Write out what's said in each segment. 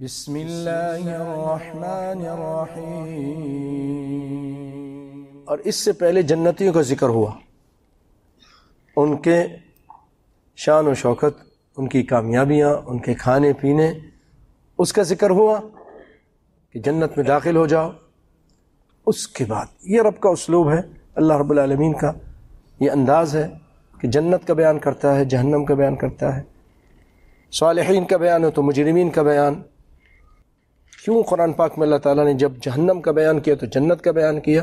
بسم اللہ الرحمن الرحیم۔ اور اس سے پہلے جنتیوں کا ذکر ہوا، ان کے شان و شوکت، ان کی کامیابیاں، ان کے کھانے پینے، اس کا ذکر ہوا کہ جنت میں داخل ہو جاؤ۔ اس کے بعد یہ رب کا اسلوب ہے، اللہ رب العالمین کا یہ انداز ہے کہ جنت کا بیان کرتا ہے، جہنم کا بیان کرتا ہے، صالحین کا بیان ہو تو مجرمین کا بیان۔ کیوں قرآن پاک میں اللہ تعالیٰ نے جب جہنم کا بیان کیا تو جنت کا بیان کیا؟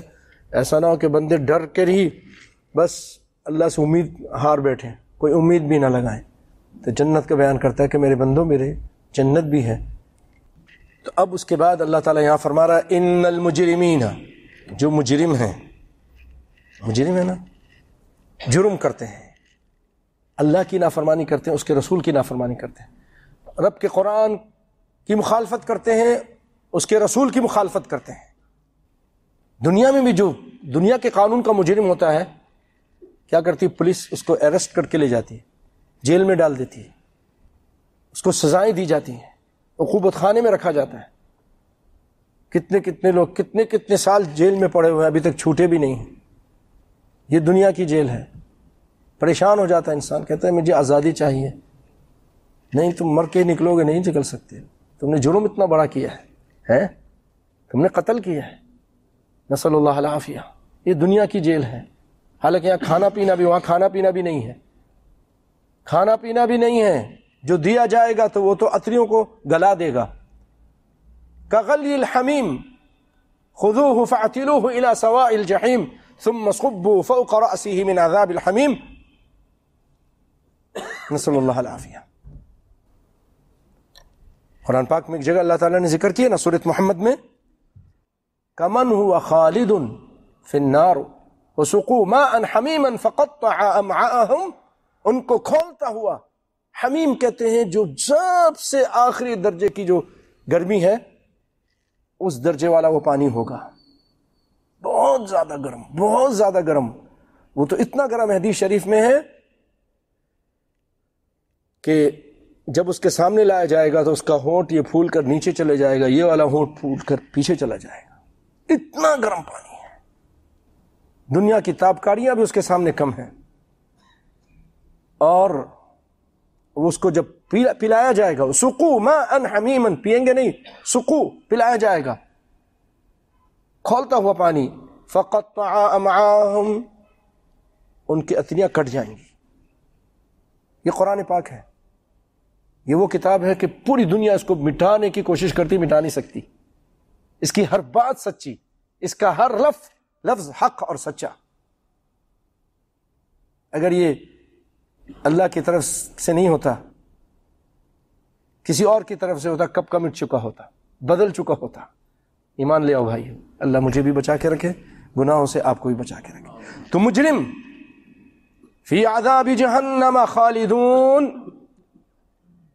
ایسا نہ ہو کہ بندے ڈر کر ہی بس اللہ سے امید ہار بیٹھیں، کوئی امید بھی نہ لگائیں۔ تو جنت کا بیان کرتا ہے کہ میرے بندوں میرے جنت بھی ہے۔ تو اب اس کے بعد اللہ تعالیٰ یہاں فرما رہا ہے ان المجرمین، جو مجرم ہیں، مجرم ہے نا، جرم کرتے ہیں، اللہ کی نافرمانی کرتے ہیں، اس کے رسول کی نافرمانی کرتے ہیں، رب کے قرآن کی مخالفت کرتے ہیں، اس کے رسول کی مخالفت کرتے ہیں۔ دنیا میں بھی جو دنیا کے قانون کا مجرم ہوتا ہے، کیا کرتی ہے پولیس؟ اس کو اریسٹ کر کے لے جاتی ہے، جیل میں ڈال دیتی ہے، اس کو سزائیں دی جاتی ہیں، عقوبت خانے میں رکھا جاتا ہے۔ کتنے لوگ کتنے سال جیل میں پڑے ہوئے ہیں، ابھی تک چھوٹے بھی نہیں ہیں۔ یہ دنیا کی جیل ہے۔ پریشان ہو جاتا ہے انسان، کہتا ہے مجھے آزادی چاہیے۔ نہیں، تم مر کے نکلو گے، نہیں نکل سکتے، تم نے جرم اتنا بڑا کیا ہے، تم نے قتل کیا ہے، نسأل اللہ العافیہ۔ یہ دنیا کی جیل ہے، حالانکہ یہاں کھانا پینا بھی، وہاں کھانا پینا بھی نہیں ہے، کھانا پینا بھی نہیں ہے۔ جو دیا جائے گا تو وہ تو اتریوں کو گلا دے گا۔ کغلی الحمیم خذوہ فاعتلوہ الی سواء الجحیم ثم صبوا فوق رأسہ من عذاب الحمیم، نسأل اللہ العافیہ۔ قرآن پاک میں ایک جگہ اللہ تعالیٰ نے ذکر کیا نا سورۃ محمد میں، کمن هو خالد فی النار وسقوا ماء حمیما فقطع امعاءهم، ان کو کھولتا ہوا حمیم کہتے ہیں، جو سب سے آخری درجے کی جو گرمی ہے، اس درجے والا وہ پانی ہوگا، بہت زیادہ گرم، بہت زیادہ گرم۔ وہ تو اتنا گرم ہے، حدیث شریف میں ہے کہ جب اس کے سامنے لایا جائے گا تو اس کا ہونٹ یہ پھول کر نیچے چلے جائے گا، یہ والا ہونٹ پھول کر پیچھے چلا جائے گا، اتنا گرم پانی ہے۔ دنیا کی تابکاریاں بھی اس کے سامنے کم ہیں۔ اور اس کو جب پلایا جائے گا، سقو ماء حمیما، پیئیں گے نہیں، سقو پلایا جائے گا، کھولتا ہوا پانی، فقطع امعاءهم، ان کی اتنیاں کٹ جائیں گی۔ یہ قرآن پاک ہے، یہ وہ کتاب ہے کہ پوری دنیا اس کو مٹانے کی کوشش کرتی، مٹا نہیں سکتی۔ اس کی ہر بات سچی، اس کا ہر لفظ حق اور سچا۔ اگر یہ اللہ کی طرف سے نہیں ہوتا، کسی اور کی طرف سے ہوتا، کب کا مٹ چکا ہوتا، بدل چکا ہوتا۔ ایمان لے آؤ بھائی، اللہ مجھے بھی بچا کے رکھے، گناہوں سے آپ کو بھی بچا کے رکھے۔ تو مجرم فی عذاب جہنم خالدون،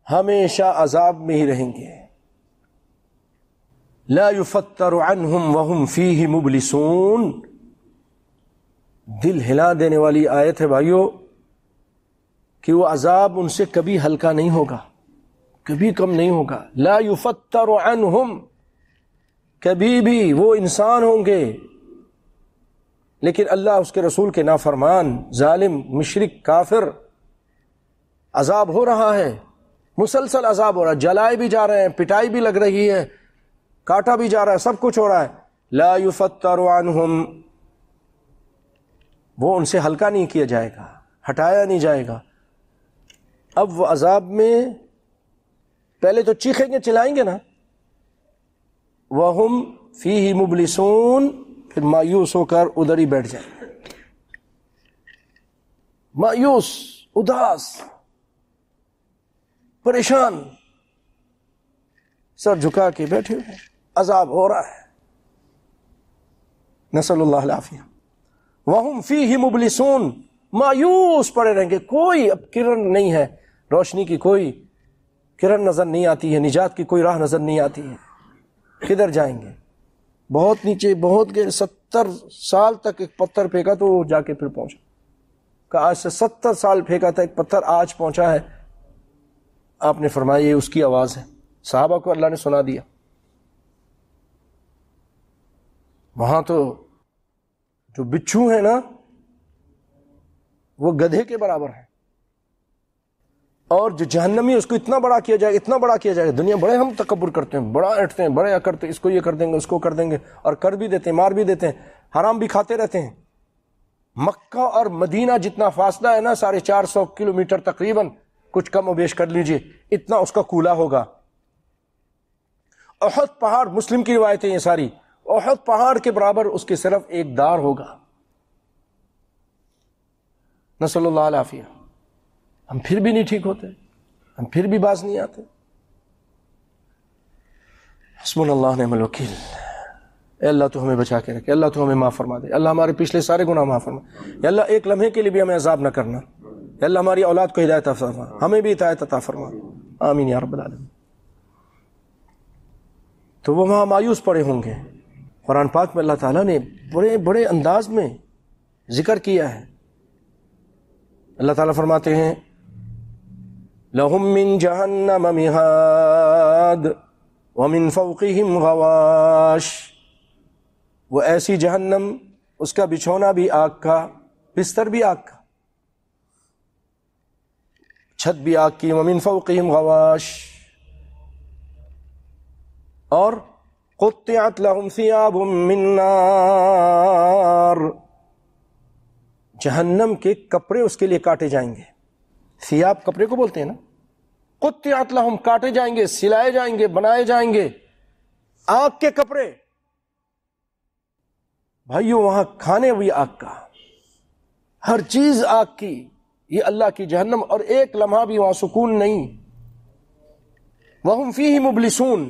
ہمیشہ عذاب میں ہی رہیں گے۔ لا یفتر عنہم وہم فیہ مبلسون، دل ہلا دینے والی آیت ہے بھائیو، کہ وہ عذاب ان سے کبھی ہلکا نہیں ہوگا، کبھی کم نہیں ہوگا۔ لا یفتر عنہم، کبھی بھی وہ انسان ہوں گے، لیکن اللہ اس کے رسول کے نافرمان، ظالم، مشرک، کافر، عذاب ہو رہا ہے، مسلسل عذاب ہو رہا ہے، جلائے بھی جا رہے ہیں، پٹائی بھی لگ رہی ہے، کاٹا بھی جا رہا ہے، سب کچھ ہو رہا ہے۔ لا یفتر عنہم، وہ ان سے ہلکا نہیں کیا جائے گا، ہٹایا نہیں جائے گا۔ اب وہ عذاب میں پہلے تو چیخیں گے، چلائیں گے نا، وَهُمْ فِيهِ مُبْلِسُونَ، پھر مایوس ہو کر ادھر ہی بیٹھ جائیں، مایوس، اداس، پریشان، سر جھکا کے بیٹھے ہوئے، عذاب ہو رہا ہے، نسأل اللہ العافیہ۔ وَهُمْ فِيهِ مُبْلِسُونَ، مایوس پڑے رہیں گے، کوئی اب کرن نہیں ہے، روشنی کی کوئی کرن نظر نہیں آتی ہے، نجات کی کوئی راہ نظر نہیں آتی ہے، کدھر جائیں گے؟ بہت نیچے، بہت گئے، 70 سال تک ایک پتھر پھینکا تو وہ جا کے پھر پہنچا، کہ آج سے 70 سال پھینکا تھا ایک پتھر، آج پہنچا ہے۔ آپ نے فرمایا یہ اس کی آواز ہے، صحابہ کو اللہ نے سنا دیا. وہاں تو جو بچھو ہیں نا وہ گدھے کے برابر ہیں، اور جو جہنمی اس کو اتنا بڑا کیا جائے، اتنا بڑا کیا جائے. دنیا بڑے ہم تکبر کرتے ہیں، بڑا اٹھتے ہیں، بڑے کرتے ہیں، اس کو یہ کر دیں گے، اس کو کر دیں گے، اور کر بھی دیتے ہیں، مار بھی دیتے ہیں، حرام بھی کھاتے رہتے ہیں. مکہ اور مدینہ جتنا فاصلہ ہے نا 450 کلومیٹر تقریباً، کچھ کم و بیش کر لیجئے، اتنا اس کا کولا ہوگا. احد پہاڑ، مسلم کی روایتیں یہ ساری، احد پہاڑ کے برابر اس کے صرف ایک دار ہوگا. نسأل اللہ العافیہ. ہم پھر بھی نہیں ٹھیک ہوتے، ہم پھر بھی باز نہیں آتے. حسبنا اللہ نعم الوکیل. اے اللہ تو ہمیں بچا کے رکھے، اللہ تو ہمیں معاف فرما دے، اللہ ہمارے پچھلے سارے گناہ معاف فرما. یا اللہ ایک لمحے کے لیے بھی ہمیں عذاب نہ کرنا. یا اللہ ہماری اولاد کو ہدایت عطا فرما، ہمیں بھی ہدایت عطا فرما. آمین یا رب العالمین. تو وہ وہاں مایوس پڑے ہوں گے. قرآن پاک میں اللہ تعالیٰ نے بڑے بڑے انداز میں ذکر کیا ہے. اللہ تعالیٰ فرماتے ہیں لَهُم مِّن جَهَنَّمَ مِهَادٌ وَمِن فَوْقِهِمْ غَوَاشٌ. وہ ایسی جہنم، اس کا بچھونا بھی آگ کا، بستر بھی آگ کا، چھت بھی آگ کی. وَمِن فَوْقِهِمْ غَوَاشٌ. اور قُطِّعَتْ لَهُمْ ثِيَابٌ مِّن نَّارٍ. جہنم کے کپڑے اس کے لیے کاٹے جائیں گے. ثیاب کپڑے کو بولتے ہیں نا. قطعت لہم، کاٹے جائیں گے، سلائے جائیں گے، بنائے جائیں گے آگ کے کپڑے. بھائیو وہاں کھانے بھی آگ کا، ہر چیز آگ کی. یہ اللہ کی جہنم، اور ایک لمحہ بھی وہاں سکون نہیں. وہم فیہ مبلسون.